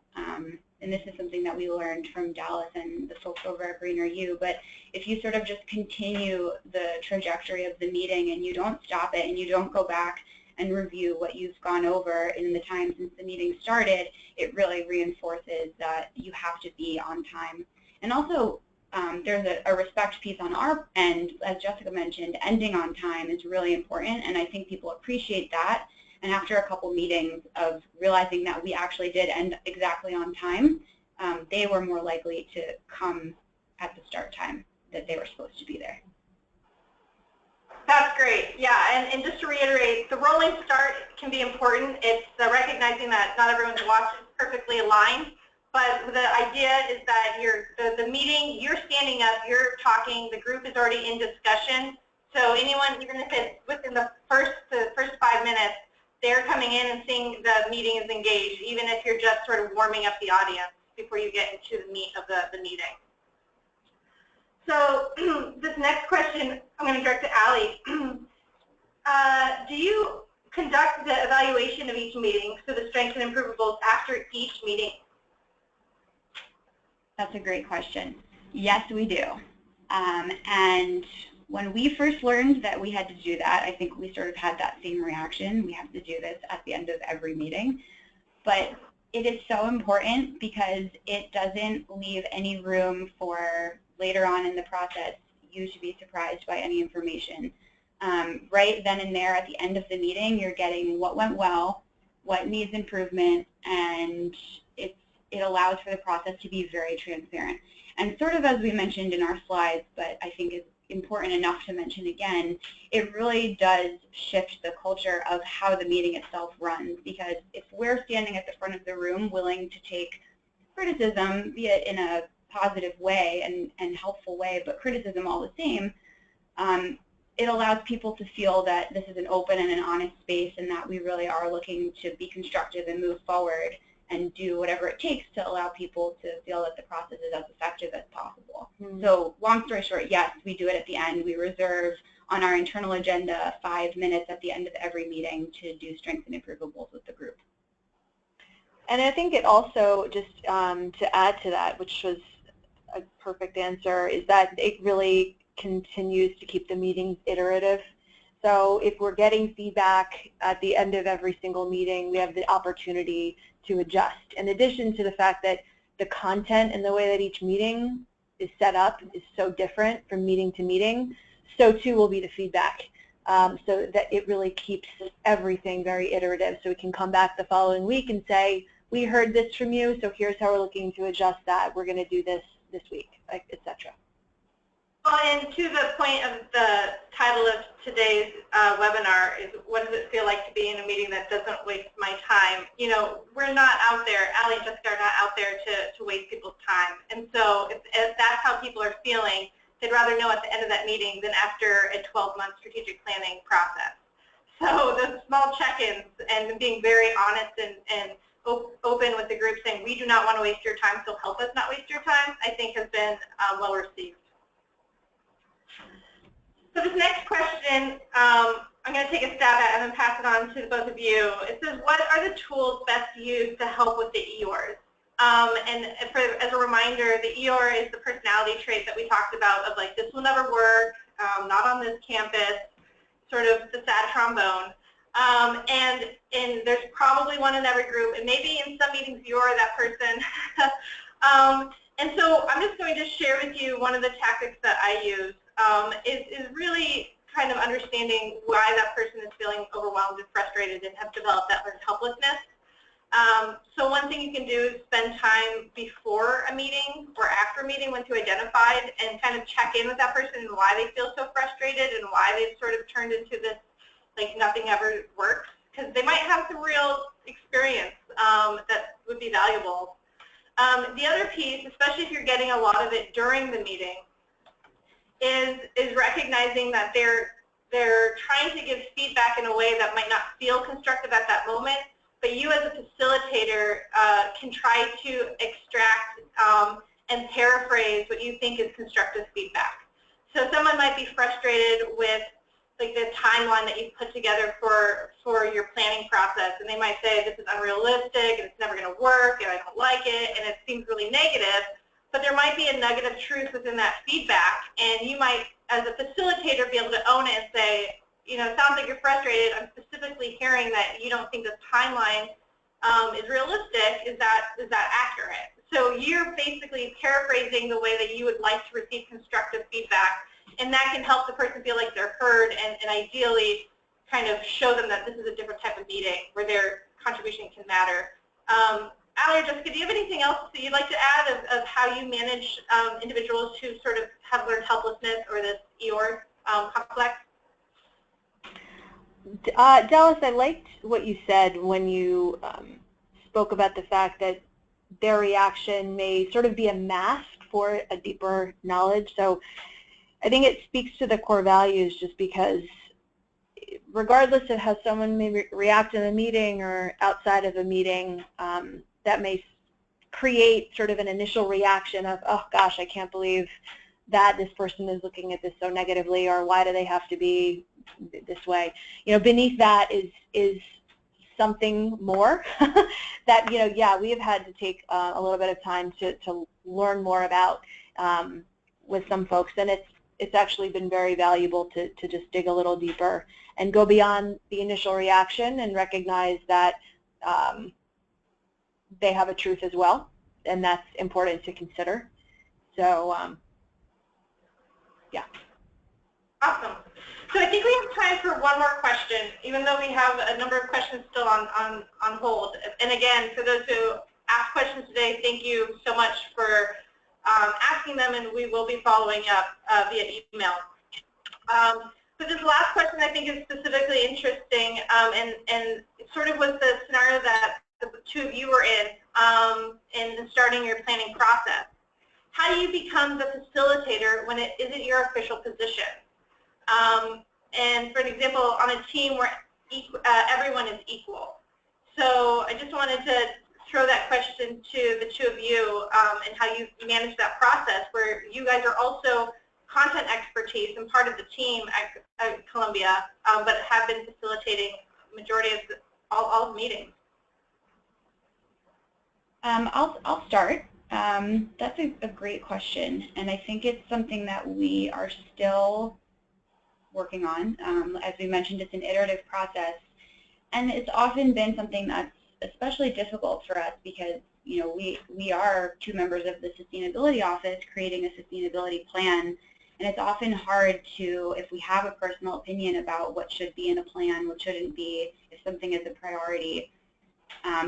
And this is something that we learned from Dallase and the folks over at GreenerU, but if you sort of just continue the trajectory of the meeting and you don't stop it and you don't go back and review what you've gone over in the time since the meeting started, it really reinforces that you have to be on time. And also, there's a respect piece on our end, as Jessica mentioned, ending on time is really important, and I think people appreciate that. And after a couple meetings of realizing that we actually did end exactly on time, they were more likely to come at the start time that they were supposed to be there. That's great. Yeah, and just to reiterate, the rolling start can be important. It's recognizing that not everyone's watch is perfectly aligned, but the idea is that the meeting, you're standing up, you're talking, the group is already in discussion. So anyone, even if it's within the first 5 minutes, they're coming in and seeing the meeting is engaged, even if you're just sort of warming up the audience before you get into the meat of the meeting. So this next question, I'm going to direct to Allie. Do you conduct the evaluation of each meeting, so the strengths and improvables after each meeting? That's a great question. Yes, we do. And when we first learned that we had to do that, I think we sort of had that same reaction. We have to do this at the end of every meeting. But it is so important because it doesn't leave any room for later on in the process you to be surprised by any information. Right then and there at the end of the meeting, you're getting what went well, what needs improvement, and it allows for the process to be very transparent. And sort of as we mentioned in our slides, but I think is important enough to mention again, it really does shift the culture of how the meeting itself runs, because if we're standing at the front of the room willing to take criticism, be it in a positive way and helpful way, but criticism all the same, it allows people to feel that this is an open and an honest space and that we really are looking to be constructive and move forward and do whatever it takes to allow people to feel that the process is as effective as possible. Mm-hmm. So long story short, yes, we do it at the end. We reserve on our internal agenda 5 minutes at the end of every meeting to do strengths and improvables with the group. And I think it also, just to add to that, which was a perfect answer, is that it really continues to keep the meetings iterative. So if we're getting feedback at the end of every single meeting, we have the opportunity to adjust. In addition to the fact that the content and the way that each meeting is set up is so different from meeting to meeting, so too will be the feedback. So that it really keeps everything very iterative. So we can come back the following week and say, we heard this from you, so here's how we're looking to adjust that. We're going to do this week, etc. Well, and to the point of the title of today's webinar is, what does it feel like to be in a meeting that doesn't waste my time? You know, we're not out there, Allie and Jessica are not out there to waste people's time. And so if that's how people are feeling, they'd rather know at the end of that meeting than after a 12-month strategic planning process. So the small check-ins and being very honest and open with the group, saying we do not want to waste your time, so help us not waste your time, I think has been well received. So this next question, I'm going to take a stab at and then pass it on to both of you. It says, what are the tools best used to help with the EORs? And as a reminder, the EOR is the personality trait that we talked about of like, this will never work, not on this campus, sort of the sad trombone. And there's probably one in every group, and maybe in some meetings you're that person. And so I'm just going to share with you one of the tactics that I use. Is really kind of understanding why that person is feeling overwhelmed and frustrated and have developed that learned helplessness. So one thing you can do is spend time before a meeting or after a meeting once you identify it and kind of check in with that person and why they feel so frustrated and why they've sort of turned into this, like, nothing ever works, because they might have some real experience that would be valuable. The other piece, especially if you're getting a lot of it during the meeting, is recognizing that they're they're trying to give feedback in a way that might not feel constructive at that moment, but you as a facilitator can try to extract and paraphrase what you think is constructive feedback. So someone might be frustrated with like the timeline that you've put together for your planning process, and they might say this is unrealistic and it's never going to work and I don't like it and it seems really negative, but there might be a nugget of truth within that feedback, and you might, as a facilitator, be able to own it and say, you know, it sounds like you're frustrated. I'm specifically hearing that you don't think this timeline is realistic. Is that accurate? So you're basically paraphrasing the way that you would like to receive constructive feedback, and that can help the person feel like they're heard and ideally kind of show them that this is a different type of meeting where their contribution can matter. Allie or Jessica, do you have anything else that you'd like to add of how you manage individuals who sort of have learned helplessness or this Eeyore complex? Dallase, I liked what you said when you spoke about the fact that their reaction may sort of be a mask for a deeper knowledge. So I think it speaks to the core values, just because regardless of how someone may react in a meeting or outside of a meeting, that may create sort of an initial reaction of, oh gosh, I can't believe that this person is looking at this so negatively, or why do they have to be this way? You know, beneath that is something more that, you know, yeah, we have had to take a little bit of time to learn more about with some folks, and it's actually been very valuable to just dig a little deeper and go beyond the initial reaction and recognize that they have a truth as well, and that's important to consider. So, yeah. Awesome. So I think we have time for one more question, even though we have a number of questions still on hold. And again, for those who asked questions today, thank you so much for asking them, and we will be following up via email. So this last question I think is specifically interesting, and it sort of was the scenario that the two of you were in starting your planning process. How do you become the facilitator when it isn't your official position? And for an example, on a team where everyone is equal. So I just wanted to throw that question to the two of you and how you manage that process, where you guys are also content expertise and part of the team at Columbia, but have been facilitating majority of all the meetings. I'll start. That's a great question, and I think it's something that we are still working on. As we mentioned, it's an iterative process, and it's often been something that's especially difficult for us because, you know, we are two members of the Sustainability Office creating a sustainability plan, and it's often hard to, if we have a personal opinion about what should be in a plan, what shouldn't be, if something is a priority,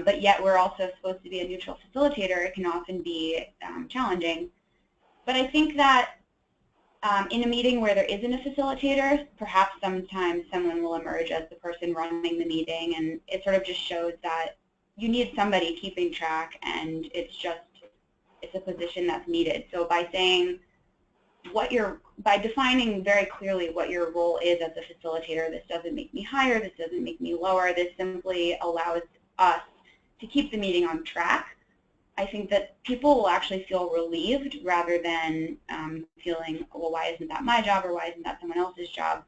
but yet we're also supposed to be a neutral facilitator, it can often be challenging. But I think that in a meeting where there isn't a facilitator, perhaps sometimes someone will emerge as the person running the meeting, and it sort of just shows that you need somebody keeping track, and it's a position that's needed. So by saying by defining very clearly what your role is as a facilitator, this doesn't make me higher, this doesn't make me lower, this simply allows us to keep the meeting on track, I think that people will actually feel relieved rather than feeling, well, why isn't that my job, or why isn't that someone else's job?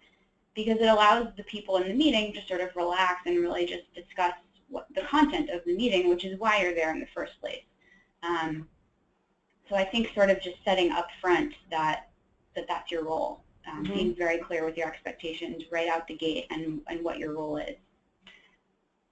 Because it allows the people in the meeting to sort of relax and really just discuss the content of the meeting, which is why you're there in the first place. So I think sort of just setting up front that's your role, being very clear with your expectations right out the gate and what your role is.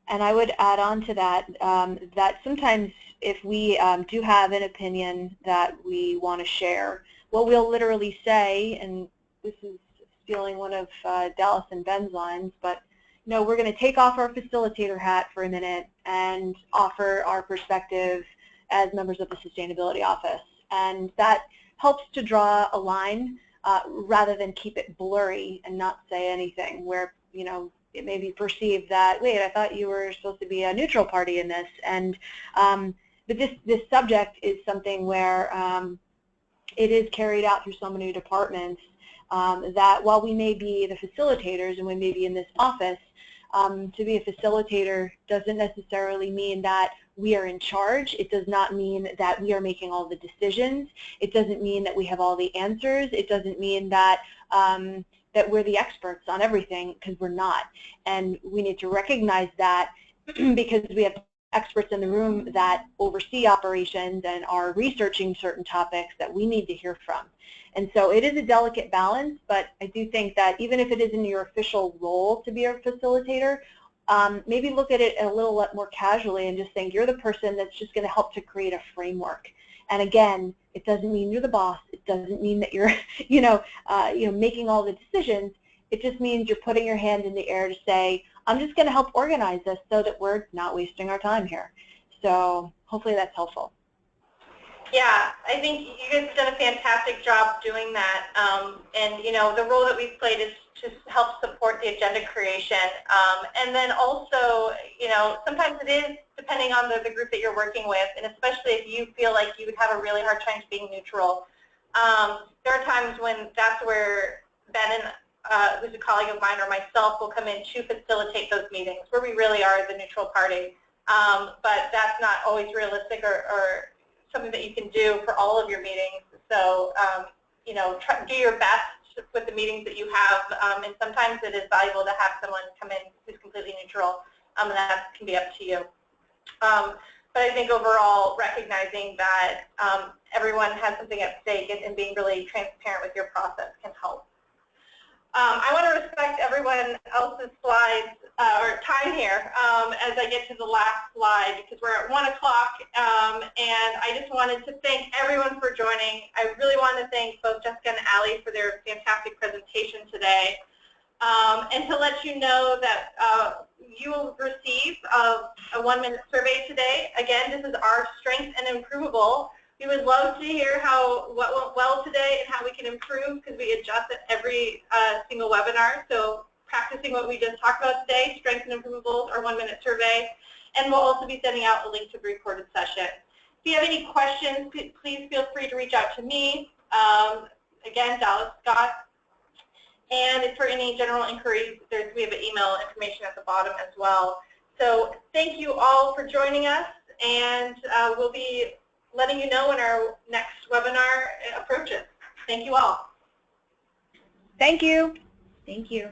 And I would add on to that, that sometimes if we do have an opinion that we want to share, what we'll literally say, and this is stealing one of Dallase and Ben's lines, but you know, we're going to take off our facilitator hat for a minute and offer our perspective as members of the Sustainability Office. And that helps to draw a line rather than keep it blurry and not say anything, where, you know, it may be perceived that, wait, I thought you were supposed to be a neutral party in this. And but this subject is something where it is carried out through so many departments that while we may be the facilitators and we may be in this office, to be a facilitator doesn't necessarily mean that we are in charge. It does not mean that we are making all the decisions. It doesn't mean that we have all the answers. It doesn't mean that that we're the experts on everything, because we're not. And we need to recognize that because we have experts in the room that oversee operations and are researching certain topics that we need to hear from. And so it is a delicate balance, but I do think that even if it isn't your official role to be a facilitator, maybe look at it a little more casually and just think you're the person that's just going to help to create a framework. And again, it doesn't mean you're the boss. It doesn't mean that you're, making all the decisions. It just means you're putting your hand in the air to say, I'm just going to help organize this so that we're not wasting our time here. So hopefully that's helpful. Yeah, I think you guys have done a fantastic job doing that. And, the role that we've played is to help support the agenda creation. And then also, sometimes it is depending on the group that you're working with, and especially if you feel like you would have a really hard time being neutral. There are times when that's where Ben, who's a colleague of mine, or myself will come in to facilitate those meetings where we really are the neutral party. But that's not always realistic or something that you can do for all of your meetings. So, do your best with the meetings that you have, and sometimes it is valuable to have someone come in who's completely neutral, and that can be up to you. But I think overall, recognizing that everyone has something at stake and being really transparent with your process can help. I want to respect everyone else's slides or time here as I get to the last slide, because we're at 1 o'clock, and I just wanted to thank everyone for joining. I really want to thank both Jessica and Allie for their fantastic presentation today, and to let you know that you will receive a 1-minute survey today. Again, this is our strengths and improvable. We would love to hear what went well today and how we can improve, because we adjust at every single webinar. So practicing what we just talked about today, strengths and improvables, our 1-minute survey, and we'll also be sending out a link to the recorded session. If you have any questions, please feel free to reach out to me. Again, Dallase Scott. And for any general inquiries, we have an email information at the bottom as well. So thank you all for joining us, and we'll be letting you know when our next webinar approaches. Thank you all. Thank you. Thank you.